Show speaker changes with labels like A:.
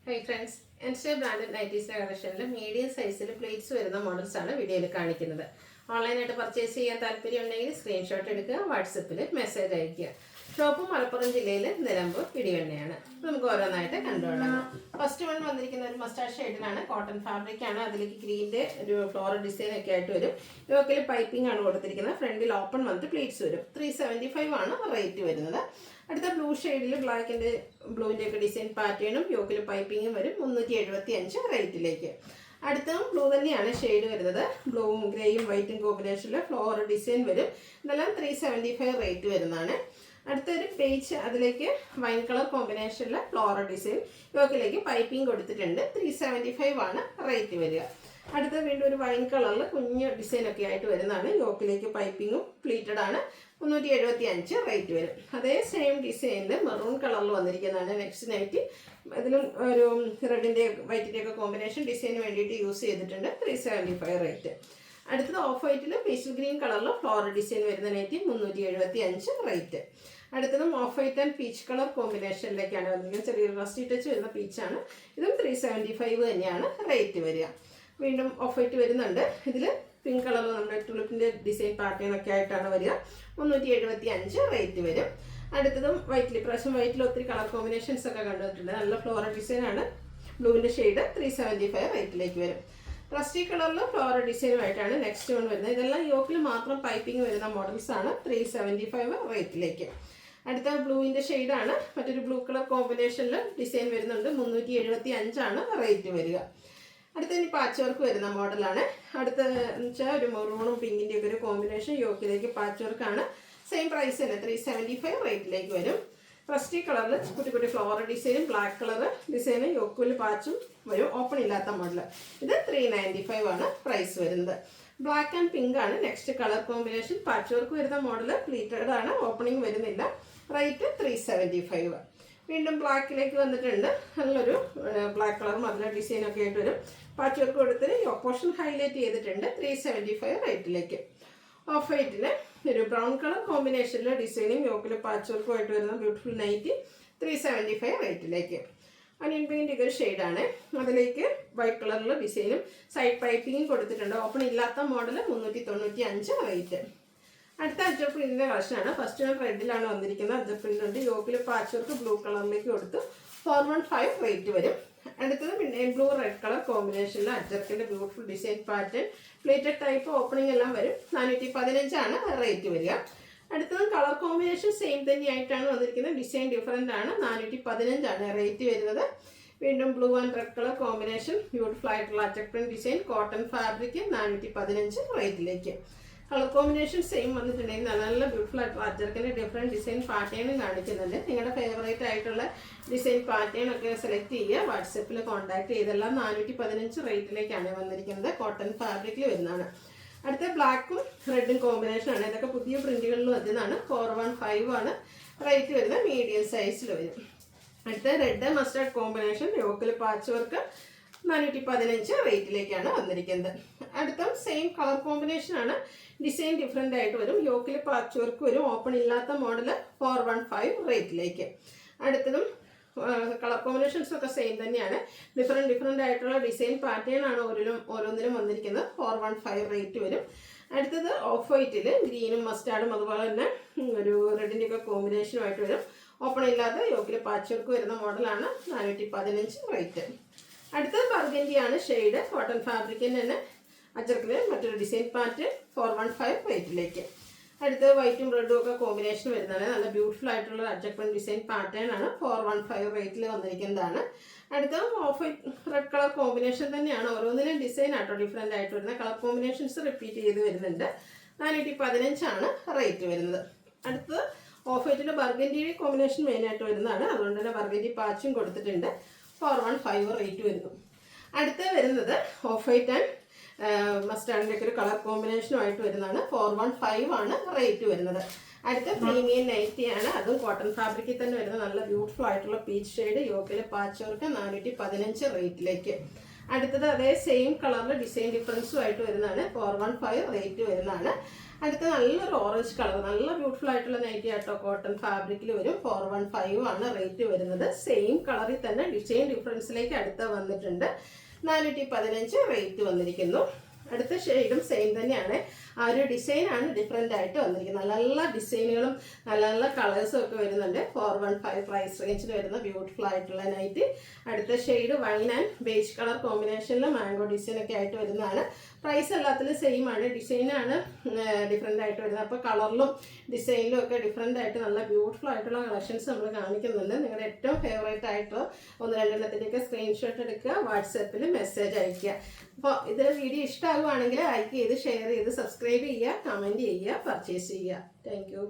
A: Hi friends, Enstay branded nighties കളക്ഷനിൽ medium സൈസിൽ pleats വരുന്ന മോഡൽസ് ആണ് വീഡിയോയിൽ കാണിക്കുന്നത്. ഓൺലൈനായിട്ട് പർച്ചേസ് ചെയ്യാൻ താല്പര്യമുണ്ടെങ്കിൽ സ്ക്രീൻഷോട്ട് എടുക്കുക, വാട്സപ്പിൽ മെസ്സേജ് അയയ്ക്കുക. ഷോപ്പ് മലപ്പുറം ജില്ലയിൽ നിലമ്പൂർ പിടിവെണ്ണയാണ്. നമുക്ക് ഓരോന്നായിട്ട് കണ്ടുകൊള്ളാം. ഫസ്റ്റ് വൺ വന്നിരിക്കുന്ന ഒരു മസ്റ്റാർഡ് ഷെയ്ഡിലാണ്, കോട്ടൺ ഫാബ്രിക് ആണ്. അതിലേക്ക് ഗ്രീൻ്റെ ഒരു ഫ്ലോറൽ ഡിസൈൻ ഒക്കെ ആയിട്ട് വരും. യോക്കിൽ പൈപ്പിംഗ് ആണ് കൊടുത്തിരിക്കുന്നത്. ഫ്രണ്ടിൽ ഓപ്പൺ വന്നിട്ട് പ്ലേറ്റ്സ് വരും. 375 ആണ് റേറ്റ് വരുന്നത്. അടുത്ത ബ്ലൂ ഷെയ്ഡിൽ ബ്ലാക്കിൻ്റെ ബ്ലൂവിൻ്റെ ഒക്കെ ഡിസൈൻ പാറ്റേണും യോക്കിൽ പൈപ്പിങ്ങും വരും. 375 റേറ്റിലേക്ക്. അടുത്തതും ബ്ലൂ തന്നെയാണ് ഷെയ്ഡ് വരുന്നത്. ബ്ലൂവും ഗ്രേയും വൈറ്റും കോമ്പിനേഷനിൽ ഫ്ലോറൽ ഡിസൈൻ വരും. ഇതെല്ലാം 375 റേറ്റ് വരുന്നതാണ്. അടുത്തൊരു പേജ്, അതിലേക്ക് വൈൻ കളർ കോമ്പിനേഷനിൽ ഫ്ലോറൽ ഡിസൈൻ, യോക്കിലേക്ക് പൈപ്പിംഗ് കൊടുത്തിട്ടുണ്ട്. 375 ആണ് റേറ്റ് വരിക. അടുത്ത വീണ്ടും ഒരു വൈൻ കളറിൽ കുഞ്ഞ് ഡിസൈനൊക്കെ ആയിട്ട് വരുന്നതാണ്. യോക്കിലേക്ക് പൈപ്പിങ്ങും പ്ലീറ്റഡ് ആണ്. 375 റേറ്റ് വരും. അതേ സെയിം ഡിസൈനിൽ മെറൂൺ കളറിൽ വന്നിരിക്കുന്നതാണ് നെക്സ്റ്റ് നൈറ്റ്. ഇതിലും ഒരു റെഡിൻ്റെ വൈറ്റിൻ്റെ ഒക്കെ കോമ്പിനേഷൻ ഡിസൈന് വേണ്ടിയിട്ട് യൂസ് ചെയ്തിട്ടുണ്ട്. 375 റേറ്റ്. അടുത്തത് ഓഫ് വൈറ്റിൽ പേസ്റ്റൽ ഗ്രീൻ കളറിൽ ഫ്ലോറൽ ഡിസൈൻ വരുന്ന നൈറ്റ് 375 റേറ്റ്. അടുത്തതും off white and peach colour കോമ്പിനേഷനിലേക്കാണ് വന്നിരിക്കുന്നത്. ചെറിയൊരു റസ്റ്റി ടച്ച് വരുന്ന പീച്ചാണ്. ഇതും 375 തന്നെയാണ് റേറ്റ് വരിക. വീണ്ടും ഓഫ് വൈറ്റ് വരുന്നുണ്ട്. ഇതിൽ പിങ്ക് കളറിൽ നമ്മുടെ ടുലിപ്പിൻ്റെ ഡിസൈൻ പാറ്റേൺ ഒക്കെ ആയിട്ടാണ് വരിക. 375 റേറ്റ് വരും. അടുത്തതും വൈറ്റിൽ, ഇപ്രാവശ്യം വൈറ്റിൽ ഒത്തിരി കളർ കോമ്പിനേഷൻസ് ഒക്കെ കണ്ടുവന്നിട്ടുണ്ട്. നല്ല ഫ്ലോറൽ ഡിസൈനാണ്. ബ്ലൂവിൻ്റെ ഷെയ്ഡ് 375 റേറ്റിലേക്ക് വരും. റസ്റ്റി കളറിൽ ഫ്ലോറൽ ഡിസൈനുമായിട്ടാണ് നെക്സ്റ്റ് വൺ വരുന്നത്. ഇതെല്ലാം യോക്കിൽ മാത്രം പൈപ്പിംഗ് വരുന്ന മോഡൽസ് ആണ്. 375 റേറ്റിലേക്ക്. അടുത്ത ബ്ലൂവിൻ്റെ ഷെയ്ഡാണ്. മറ്റൊരു ബ്ലൂ കളർ കോമ്പിനേഷനിൽ ഡിസൈൻ വരുന്നുണ്ട്. 375 ആണ് റേറ്റ് വരിക. അടുത്ത ഇനി പാച്ച് വർക്ക് വരുന്ന മോഡലാണ്. അടുത്ത വെച്ചാൽ ഒരു മെറൂണും പിങ്കിൻ്റെ ഒക്കെ ഒരു കോമ്പിനേഷൻ, യോക്കിലേക്ക് പാച്ച് വർക്കാണ്. സെയിം പ്രൈസ് തന്നെ, 375 റേറ്റിലേക്ക് വരും. റസ്റ്റി കളറിൽ കുട്ടി കുട്ടി ഫ്ലോറൽ ഡിസൈനും ബ്ലാക്ക് കളർ ഡിസൈനും യോക്കിൽ പാച്ചും വരും. ഓപ്പൺ ഇല്ലാത്ത മോഡൽ. ഇത് 395 ആണ് പ്രൈസ് വരുന്നത്. ബ്ലാക്ക് ആൻഡ് പിങ്ക് ആണ് next colour combination. Patch work വരുന്ന മോഡൽ പ്ലീറ്റഡ് ആണ്. ഓപ്പണിംഗ് വരുന്നില്ല. റേറ്റ് 375. വീണ്ടും ബ്ലാക്കിലേക്ക് വന്നിട്ടുണ്ട്. നല്ലൊരു ബ്ലാക്ക് കളറും അതിലെ ഡിസൈനൊക്കെ ആയിട്ട് വരും. പാച്ച് വർക്ക് കൊടുത്തിട്ട് യോക്ക് പോർഷൻ ഹൈലൈറ്റ് ചെയ്തിട്ടുണ്ട്. 375 റേറ്റിലേക്ക്. ഓഫ് വൈറ്റിൽ ഒരു ബ്രൗൺ കളർ കോമ്പിനേഷനിലെ ഡിസൈനും യോക്കിൽ പാച്ച് വർക്കും ആയിട്ട് വരുന്ന ബ്യൂട്ടിഫുൾ നൈറ്റ് 375 റേറ്റിലേക്ക്. അനിയൻ പിങ്കിൻ്റെ ഒരു ഷെയ്ഡാണ്. അതിലേക്ക് വൈറ്റ് കളറിൽ ഡിസൈനും സൈഡ് പൈപ്പിങ്ങും കൊടുത്തിട്ടുണ്ട്. ഓപ്പൺ ഇല്ലാത്ത മോഡൽ 395 റേറ്റ്. അടുത്ത അജർ പ്രിന്റിൻ്റെ കളക്ഷനാണ്. ഫസ്റ്റ് വൺ റെഡിലാണ് വന്നിരിക്കുന്നത്. അജർ പ്രിന്റ് ഉണ്ട്. യോക്കിൽ പാച്ച് വർക്ക് ബ്ലൂ കളറിലേക്ക് കൊടുത്ത് 415 റേറ്റ് വരും. അടുത്തത് പിന്നെ ബ്ലൂ റെഡ് കളർ കോമ്പിനേഷനിൽ അജർക്കിൻ്റെ beautiful design pattern, pleated type opening എല്ലാം വരും. 415 ആണ് റേറ്റ് വരിക. അടുത്തത് കളർ കോമ്പിനേഷൻ സെയിം തന്നെയായിട്ടാണ് വന്നിരിക്കുന്നത്. ഡിസൈൻ ഡിഫറൻ്റ് ആണ്. 415 ആണ് റേറ്റ് വരുന്നത്. വീണ്ടും blue and red colour combination, beautiful ആയിട്ടുള്ള അജർ പ്രിന്റ് ഡിസൈൻ, കോട്ടൺ ഫാബ്രിക്, 415 റേറ്റിലേക്ക്. കളർ കോമ്പിനേഷൻ സെയിം വന്നിട്ടുണ്ടെങ്കിൽ നല്ല ബ്യൂട്ടിഫുൾ ആയിട്ടുള്ള അജർക്കിൻ്റെ ഡിഫറെൻറ്റ് ഡിസൈൻ പാറ്റേണും കാണിക്കുന്നുണ്ട്. നിങ്ങളുടെ ഫേവറേറ്റ് ആയിട്ടുള്ള ഡിസൈൻ പാറ്റേൺ ഒക്കെ സെലക്ട് ചെയ്യുക. വാട്സപ്പിൽ കോൺടാക്ട് ചെയ്തെല്ലാം 415 റേറ്റിലേക്കാണ് വന്നിരിക്കുന്നത്. കോട്ടൺ ഫാബ്രിക്കിൽ വരുന്നതാണ്. അടുത്ത ബ്ലാക്കും റെഡും കോമ്പിനേഷനാണ്. ഇതൊക്കെ പുതിയ പ്രിൻറ്റുകളിൽ വരുന്നതാണ്. 415 ആണ് റേറ്റ് വരുന്നത്. മീഡിയം സൈസിൽ വരും. അടുത്ത റെഡ് മസ്റ്റാർഡ് കോമ്പിനേഷൻ, യോക്കിൽ പാച്ച് വർക്ക്, 415 റേറ്റിലേക്കാണ് വന്നിരിക്കുന്നത്. അടുത്ത സെയിം കളർ കോമ്പിനേഷൻ ആണ്. ഡിസൈൻ ഡിഫറെൻ്റ് ആയിട്ട് വരും. യോക്കിൽ പാച്ച് വർക്ക് വരും. ഓപ്പൺ ഇല്ലാത്ത മോഡൽ 415 റേറ്റിലേക്ക്. അടുത്തതും കളർ കോമ്പിനേഷൻസ് ഒക്കെ സെയിം തന്നെയാണ്. ഡിഫറെൻ്റ് ആയിട്ടുള്ള ഡിസൈൻ പാറ്റേൺ ആണ് ഓരോന്നിലും വന്നിരിക്കുന്നത്. 415 റേറ്റ് വരും. അടുത്തത് ഓഫ് വൈറ്റിൽ ഗ്രീനും മസ്റ്റാർഡും അതുപോലെ തന്നെ ഒരു റെഡിൻ്റെ ഒക്കെ കോമ്പിനേഷനുമായിട്ട് വരും. ഓപ്പൺ ഇല്ലാതെ യോക്കിൽ പാച്ച് വർക്ക് വരുന്ന മോഡലാണ്. 415 റേറ്റ്. അടുത്തത് ബർഗൻഡിയാണ് ഷെയ്ഡ്. കോട്ടൺ ഫാബ്രിക്കിന് തന്നെ അജർക്കിൽ മറ്റൊരു ഡിസൈൻ പാറ്റേൺ, 415 റേറ്റിലേക്ക്. അടുത്തത് വൈറ്റും റെഡും ഒക്കെ കോമ്പിനേഷൻ വരുന്നതാണ്. നല്ല ബ്യൂട്ടിഫുൾ ആയിട്ടുള്ള അജർക്കിൻ ഡിസൈൻ പാറ്റേൺ ആണ്. 415 റേറ്റിൽ വന്നിരിക്കുന്നതാണ്. അടുത്തത് of white red colour combination തന്നെയാണ്. ഓരോന്നിലും ഡിസൈൻ ആട്ടോ ഡിഫറെൻ്റ് ആയിട്ട് വരുന്നത്. കളർ കോമ്പിനേഷൻസ് റിപ്പീറ്റ് ചെയ്ത് വരുന്നുണ്ട്. 415 ആണ് റേറ്റ് വരുന്നത്. അടുത്തത് ഓഫ് വൈറ്റിൻ്റെ ബർഗൻഡി കോമ്പിനേഷൻ മെയിനായിട്ട് വരുന്നതാണ്. അതുകൊണ്ട് തന്നെ ബർഗൻഡി പാച്ചും കൊടുത്തിട്ടുണ്ട്. 415 റേറ്റ് വരുന്നു. അടുത്ത വരുന്നത് ഓഫ് വൈറ്റ് ആൻഡ് മസ്റ്റാർഡിൻ്റെ ഒക്കെ ഒരു കളർ കോമ്പിനേഷനുമായിട്ട് വരുന്നതാണ്. 415 ആണ് റേറ്റ് വരുന്നത്. അടുത്ത പ്രീമിയം നൈറ്റിയാണ്. അതും കോട്ടൺ ഫാബ്രിക്കിൽ തന്നെ വരുന്ന നല്ല ബ്യൂട്ടിഫുൾ ആയിട്ടുള്ള പീച്ച് ഷെയ്ഡ്, യോക്കിൽ പാച്ച് വർക്ക്, 415 റേറ്റിലേക്ക്. അടുത്തത് അതേ സെയിം കളറിൽ ഡിസൈൻ ഡിഫറൻസും ആയിട്ട് വരുന്നതാണ്. 415 റേറ്റ് വരുന്നതാണ്. അടുത്ത നല്ലൊരു ഓറഞ്ച് കളർ, നല്ല ബ്യൂട്ടിഫുൾ ആയിട്ടുള്ള നൈറ്റി ആട്ടോ. കോട്ടൺ ഫാബ്രിക്കിൽ വരും. 415 ആണ് റേറ്റ് വരുന്നത്. സെയിം കളറിൽ തന്നെ ഡിസൈൻ ഡിഫറൻസിലേക്ക് അടുത്ത വന്നിട്ടുണ്ട്. 415 റേറ്റ് വന്നിരിക്കുന്നു. അടുത്ത ഷെയ്ഡും സെയിം തന്നെയാണ്. ആ ഒരു ഡിസൈനാണ് ഡിഫറെൻ്റ് ആയിട്ട് വന്നിരിക്കുന്നത്. നല്ല നല്ല ഡിസൈനുകളും നല്ല നല്ല കളേഴ്സും ഒക്കെ വരുന്നുണ്ട്. 415 പ്രൈസ് റേഞ്ചിൽ വരുന്ന ബ്യൂട്ടിഫുൾ ആയിട്ടുള്ള നൈറ്റി. അടുത്ത shade wine and beige colour കോമ്പിനേഷനിൽ മാംഗോ ഡിസൈൻ ഒക്കെ ആയിട്ട് വരുന്നതാണ്. പ്രൈസ് എല്ലാത്തിലും സെയിം ആണ്. ഡിസൈനാണ് ഡിഫറെൻ്റ് ആയിട്ട് വരുന്നത്. അപ്പോൾ കളറിലും ഡിസൈനിലും ഒക്കെ ഡിഫറെൻ്റ് ആയിട്ട് നല്ല ബ്യൂട്ടിഫുൾ ആയിട്ടുള്ള കളക്ഷൻസ് നമ്മൾ കാണിക്കുന്നുണ്ട്. നിങ്ങളുടെ ഏറ്റവും ഫേവറേറ്റ് ആയിട്ട് 1-2 സ്ക്രീൻഷോട്ട് എടുക്കുക, വാട്സാപ്പിൽ മെസ്സേജ് അയയ്ക്കുക. അപ്പോൾ ഇതിൽ വീഡിയോ ഇഷ്ടമാകുവാണെങ്കിൽ ലൈക്ക് ചെയ്ത് ഷെയർ ചെയ്ത് സബ്സ്ക്രൈബ് ചെയ്യുക, കമൻറ്റ് ചെയ്യുക, പർച്ചേസ് ചെയ്യുക. Thank you.